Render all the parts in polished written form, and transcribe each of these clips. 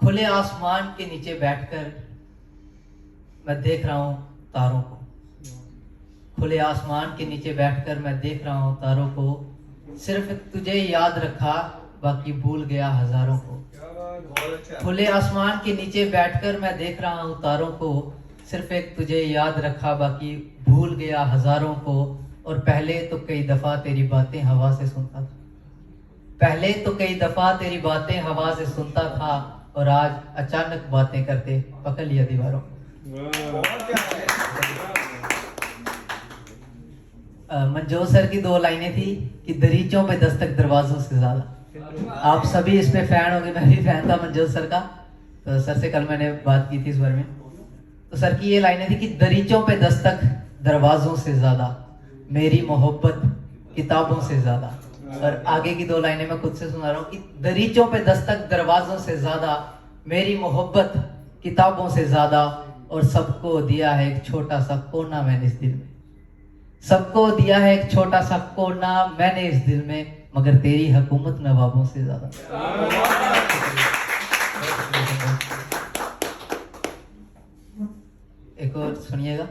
खुले आसमान के नीचे बैठकर मैं देख रहा हूँ तारों को। खुले आसमान के नीचे बैठकर मैं देख रहा हूँ तारों को। सिर्फ तुझे याद रखा, बाकी भूल गया हजारों को। खुले आसमान के नीचे बैठकर मैं देख रहा हूँ तारों को। सिर्फ एक तुझे याद रखा, बाकी भूल गया हजारों को। और पहले तो कई दफा तेरी बातें हवा से सुनता था। पहले तो कई दफा तेरी बातें हवा से सुनता था, और आज अचानक बातें करते पकड़ लिया दीवारों। मंजोर सर की 2 लाइनें थी कि दरीचों पे दस्तक दरवाजों से ज्यादा। आप सभी इस पे फैन होंगे, मैं भी फैन था मंजोर सर का। तो सर से कल मैंने बात की थी इस बारे में। तो सर की ये लाइनें थी कि दरीचों पे दस्तक दरवाजों से ज्यादा, मेरी मोहब्बत किताबों से ज्यादा। और आगे की 2 लाइनें मैं खुद से सुना रहा हूँ कि दरीचों पे दस्तक दरवाजों से ज्यादा, मेरी मोहब्बत किताबों से ज्यादा। और सबको दिया है एक छोटा सा कोना मैंने इस दिल में। सबको दिया है एक छोटा सा कोना मैंने इस दिल में, मगर तेरी हुकूमत नवाबों से ज्यादा। एक और सुनिएगा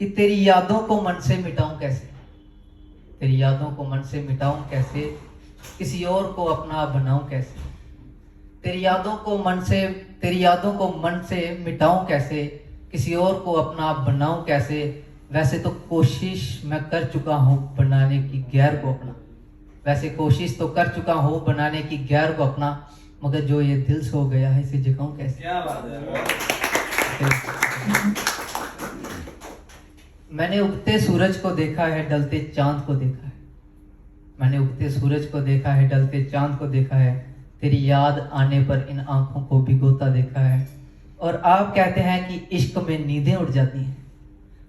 कि तेरी यादों को मन से मिटाऊं कैसे, तेरी यादों को मन से मिटाऊं कैसे, किसी और को अपना बनाऊं कैसे। तेरी यादों को मन से मिटाऊं कैसे, किसी और को अपना बनाऊं कैसे। वैसे तो कोशिश मैं कर चुका हूं बनाने की गैर को अपना। वैसे कोशिश तो कर चुका हूं बनाने की गैर को अपना, मगर जो ये दिल से हो गया है इसे जगाऊं कैसे। क्या बात है। मैंने उगते सूरज को देखा है, डलते चांद को देखा है। मैंने उगते सूरज को देखा है, डलते चांद को देखा है। तेरी याद आने पर इन आंखों को भिगोता देखा है। और आप कहते हैं कि इश्क में नींदें उड़ जाती हैं।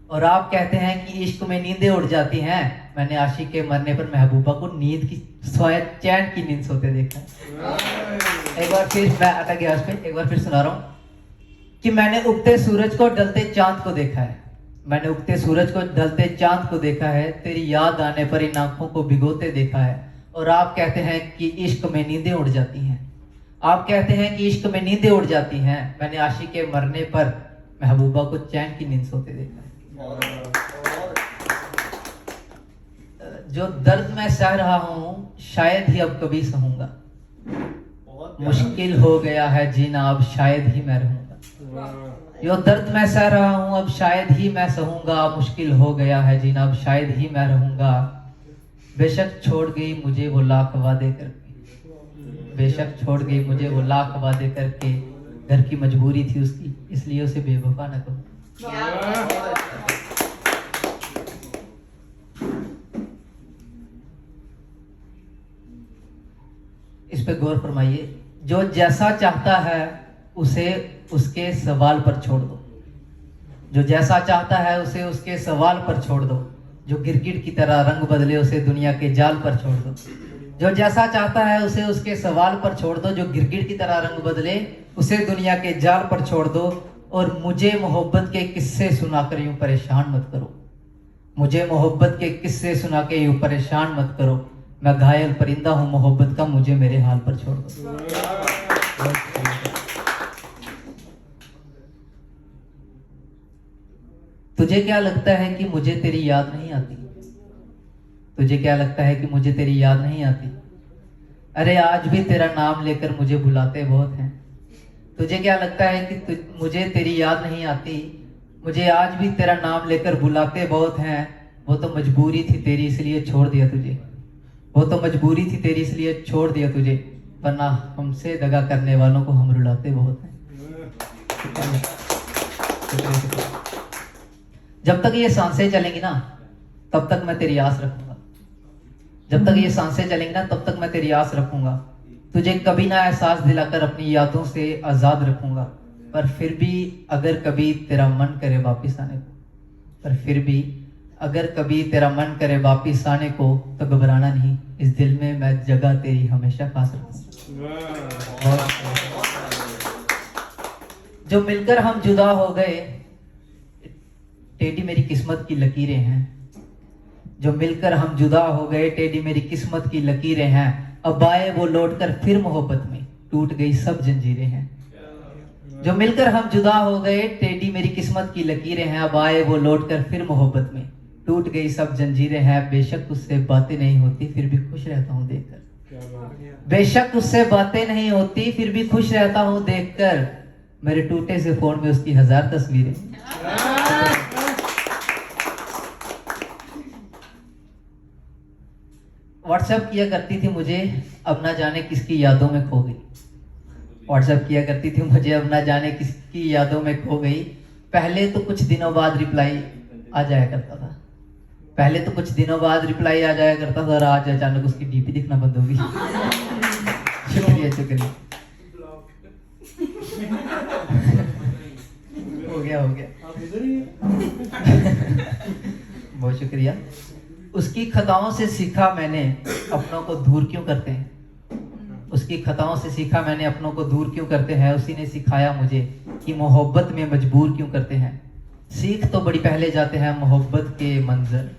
और आप कहते हैं कि इश्क में नींदें उड़ जाती हैं। मैंने आशिक के मरने पर महबूबा को नींद की चैन की नींद सोते देखा है। एक बार फिर मैं अटक गया उस पे, एक बार फिर सुना रहा हूँ कि मैंने उगते सूरज को डलते चांद को देखा है। मैंने उगते सूरज को ढलते चांद को देखा है। तेरी याद आने पर इन आंखों को भिगोते देखा है। और आप कहते हैं कि इश्क में नींदें उड़ जाती हैं। आप कहते हैं कि इश्क में नींदें उड़ जाती हैं। मैंने आशिक के मरने पर महबूबा को चैन की नींद सोते देखा है। जो दर्द मैं सह रहा हूं शायद ही अब कभी सहूंगा। मुश्किल हो गया है जीना, अब शायद ही मैं रहूंगा। जो दर्द मैं सह रहा हूं अब शायद ही मैं सहूंगा। मुश्किल हो गया है जीना, अब शायद ही मैं रहूंगा। बेशक छोड़ गई मुझे वो लाख वादे करके। बेशक छोड़ गई मुझे वो लाख वादे करके। घर की मजबूरी थी उसकी, इसलिए उसे बेवफा न कहूं। इस पे गौर फरमाइए। जो जैसा चाहता है उसे उसके सवाल पर छोड़ दो। जो जैसा चाहता है उसे उसके सवाल पर छोड़ दो। जो गिरगिट की तरह रंग बदले उसे दुनिया के जाल पर छोड़ दो। जो जैसा चाहता है उसे उसके सवाल पर छोड़ दो। जो गिरगिट की तरह रंग बदले उसे दुनिया के जाल पर छोड़ दो। और मुझे मोहब्बत के किस्से सुनाकर यूं परेशान मत करो। मुझे मोहब्बत के किस्से सुना के यूं परेशान मत करो। मैं घायल परिंदा हूं मोहब्बत का, मुझे मेरे हाल पर छोड़ दो। तुझे क्या लगता है कि मुझे तेरी याद नहीं आती? तुझे क्या लगता है कि मुझे तेरी याद नहीं आती? अरे आज भी तेरा नाम लेकर मुझे बुलाते बहुत हैं। तुझे क्या लगता है कि मुझे तेरी याद नहीं आती? मुझे आज भी तेरा नाम लेकर बुलाते बहुत हैं। वो तो मजबूरी थी तेरी इसलिए छोड़ दिया तुझे। वो तो मजबूरी थी तेरी इसलिए छोड़ दिया तुझे। वरना हमसे दगा करने वालों को हम रुलाते बहुत हैं। जब तक ये सांसें चलेंगी ना तब तक मैं तेरी आस रखूंगा। जब तक ये सांसें चलेंगी ना तब तक मैं तेरी आस रखूंगा। तुझे कभी ना एहसास दिलाकर अपनी यादों से आजाद रखूंगा। पर फिर भी अगर कभी तेरा मन करे वापिस आने को, पर फिर भी अगर कभी तेरा मन करे वापिस आने को, तो घबराना नहीं, इस दिल में मैं जगह तेरी हमेशा खास रखूंगा। जो मिलकर हम जुदा हो गए टेढ़ी मेरी किस्मत की लकीरें हैं। जो मिलकर हम जुदा हो गए टेढ़ी मेरी किस्मत की लकीरें हैं। अब आए वो लौटकर फिर मोहब्बत में, टूट गई सब जंजीरें हैं। जो मिलकर हम जुदा हो गए, टेढ़ी मेरी किस्मत की लकीरें हैं, अब आए वो लौट कर फिर मोहब्बत में, टूट गई सब जंजीरें हैं, बेशक उससे बातें नहीं होती फिर भी खुश रहता हूँ देखकर, बेशक उससे बातें नहीं होती फिर भी खुश रहता हूँ देखकर, मेरे टूटे से फोन में उसकी 1000 तस्वीरें। व्हाट्सएप किया करती थी मुझे, अब ना जाने किसकी यादों में खो गई। व्हाट्सएप किया करती थी मुझे, अब ना जाने किसकी यादों में खो गई। पहले तो कुछ दिनों बाद रिप्लाई आ जाया करता था, पहले तो कुछ दिनों बाद रिप्लाई आ जाया करता था, और आज अचानक उसकी डीपी दिखना बंद होगी। शुक्रिया शुक्रिया। हो गया बहुत शुक्रिया। उसकी खताओं से सीखा मैंने अपनों को दूर क्यों करते हैं, उसकी खताओं से सीखा मैंने अपनों को दूर क्यों करते हैं, उसी ने सिखाया मुझे कि मोहब्बत में मजबूर क्यों करते हैं। सीख तो बड़ी पहले जाते हैं मोहब्बत के मंजर,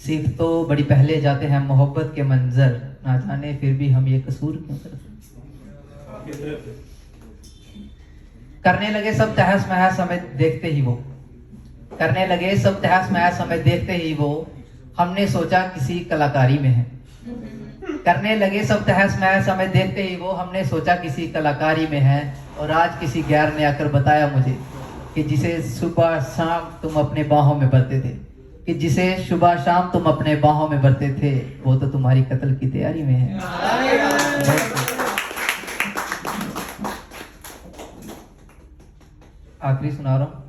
सीख तो बड़ी पहले जाते हैं मोहब्बत के मंजर, ना जाने फिर भी हम ये कसूर क्यों करते हैं। करने लगे सब तहस महस हमें देखते ही वो, करने लगे सब तहस महस हमें देखते ही वो, हमने सोचा किसी कलाकारी में है। करने लगे सब तहस महस हमें देखते ही वो, हमने सोचा किसी कलाकारी में है, और आज किसी गैर ने आकर बताया मुझे कि जिसे सुबह शाम तुम अपने बाहों में भरते थे, कि जिसे सुबह शाम तुम अपने बाहों में भरते थे, वो तो तुम्हारी कत्ल की तैयारी में है। आखिरी सुना रहा हूं।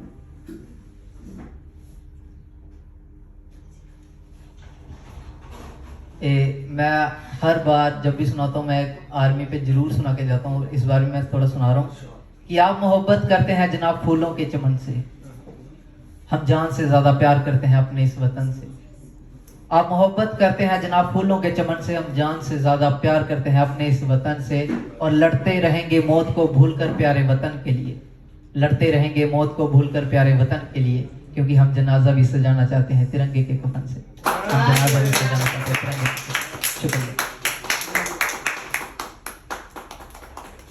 मैं हर बार जब भी सुनाता हूँ, मैं आर्मी पे जरूर सुना के जाता हूँ, इस बार भी मैं थोड़ा सुना रहा हूँ कि आप मोहब्बत करते हैं जनाब फूलों के चमन से, हम जान से ज्यादा प्यार करते हैं अपने इस वतन से। आप मोहब्बत करते हैं जनाब फूलों के चमन से, हम जान से ज्यादा प्यार करते हैं अपने इस वतन से, और लड़ते रहेंगे मौत को भूलकर प्यारे वतन के लिए, लड़ते रहेंगे मौत को भूलकर प्यारे वतन के लिए, क्योंकि हम जनाजा भी सजाना चाहते हैं तिरंगे के कफन से, हम जनाजा भी सजाना चाहते हैं तिरंगे के। शुक्रिया।